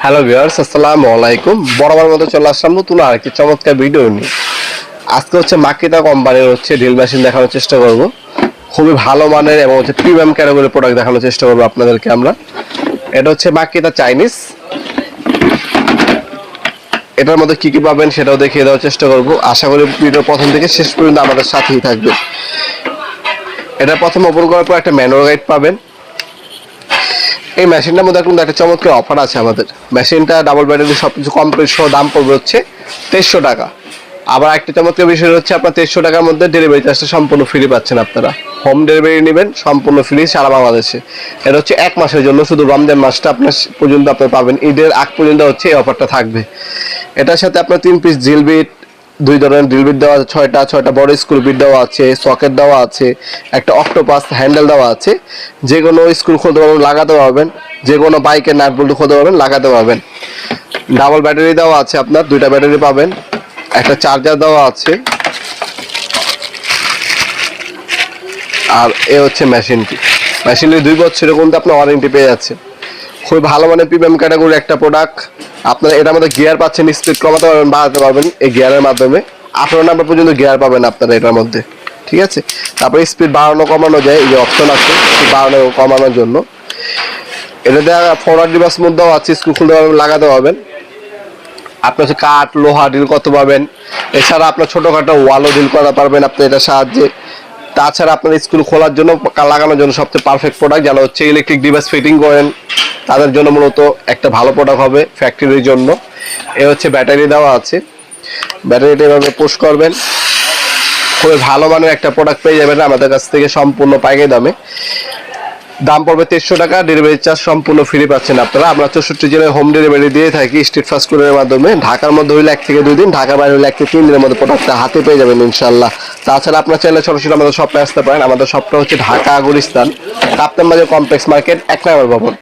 Hello viewers, আসসালামু আলাইকুম। বরাবর মতো চলে আসলাম নতুন আরেকটি চমৎকার ভিডিও নিয়ে। আজকে মাকিতা কোম্পানির ড্রিল মেশিন দেখানোর চেষ্টা করব। খুবই ভালো মানের এবং প্রিমিয়াম ক্যাটাগরির প্রোডাক্ট দেখানোর চেষ্টা করব আপনাদেরকে আমরা। এটা মাকিতা চাইনিজ। এটার মধ্যে কি কি পাবেন সেটাও দেখিয়ে দেওয়ার চেষ্টা করব। আশা করি ভিডিও প্রথম থেকে শেষ পর্যন্ত আমাদের সাথেই থাকবে। এটা প্রথম ওপেন করার পর একটা ম্যানুয়াল গাইড পাবেন। এই মেশিনটার মধ্যে কিন্তু একটা চমৎকার অফার আছে আমাদের। মেশিনটা ডাবল ব্যাটারি সবকিছু কমপ্লিট সহ দাম পড়বে 2300 টাকা। আবার একটা চমৎকার বিষয় আপনার 2300 টাকার মধ্যে ডেলিভারি চার্জটা সম্পূর্ণ ফ্রি পাচ্ছেন আপনারা। হোম ডেলিভারি নেবেন সম্পূর্ণ ফ্রি সারা বাংলাদেশে। এটা 1 মাসের জন্য, শুধু রমজান মাসটা আপনার পর্যন্ত আপনারা পাবেন। ঈদের আগ পর্যন্ত এই অফারটা থাকবে। এটার সাথে আপনার 3 পিস ড্রিল বিট, 2 ধরনের ড্রিল বিট দেওয়া আছে, 6টা বড় স্ক্রু বিট দেওয়া আছে, সকেট দেওয়া আছে, একটা অক্টোপাস হ্যান্ডেল দেওয়া আছে। যে কোনো স্ক্রু খুলতে পারবেন, লাগাতে পারবেন। যে কোনো বাইকের নাট বল্টু খুলতে পারবেন, লাগাতে পারবেন। ডাবল ব্যাটারি দেওয়া আছে, আপনার 2টা ব্যাটারি পাবেন। একটা চার্জার দেওয়া আছে। আর মেশিনটি 2 বছরের কিন্তু আপনার ওয়ারেন্টি পেয়ে যাচ্ছে। খুবই ভালো মানের প্রিমিয়াম ক্যাটাগরি একটা প্রোডাক্ট। আপনারা এটার মধ্যে গিয়ার পাচ্ছেন, স্পিড কমাতে পারবেন, বাড়াতে পারবেন এই গিয়ারের মাধ্যমে। 18 নাম্বার পর্যন্ত গিয়ার পাবেন আপনারা এটার মধ্যে, ঠিক আছে। তারপরে স্পিড বাড়ানো কমানো যায়, এই যে অপশন আছে বাড়ানো কমানোর জন্য। এটাতে ফরওয়ার্ড রিভার্স মধ্যেও আছে, স্ক্রু খুলতে পারবেন, লাগাতে পারবেন। আপনার কাঠ লোহা ডিল করতে পারবেন। এছাড়া আপনার ছোটখাটো ওয়ালও ডিল করা পারবেন আপনি এটার সাহায্যে। তাছাড়া আপনার স্ক্রু খোলার জন্য, লাগানোর জন্য সবচেয়ে পারফেক্ট প্রোডাক্ট। যারা ইলেকট্রিক ডিভাইস ফিটিং করেন তাদের জন্য মূলত একটা ভালো প্রোডাক্ট হবে ফ্যাক্টরির জন্য। এ ব্যাটারি দেওয়া আছে। ব্যাটারিটা এভাবে পুশ করবেন, খুবই ভালো মানের একটা প্রোডাক্ট পেয়ে যাবেন আমাদের কাছ থেকে সম্পূর্ণ পাইকারি দামে। দাম পড়বে 2300 টাকা। ডেলিভারি চার্জ সম্পূর্ণ ফ্রি পাচ্ছেন আপনারা। আমরা 64 জেলায় হোম ডেলিভারি দিয়ে থাকি স্ট্রিট ফাস্ট ফুডের মাধ্যমে। ঢাকার মধ্যে হইলে 1 থেকে 2 দিন, ঢাকার বাইরে হইলে 1 থেকে 3 দিনের মধ্যে প্রোডাক্টটা হাতে পেয়ে যাবেন ইনশাল্লাহ। তাছাড়া আপনার চাইলে সরাসরি আমাদের শপে আসতে পারেন। আমাদের শপটা ঢাকা গুলিস্তান কাপ্তান বাজার কমপ্লেক্স মার্কেট 1 নম্বর ভবন।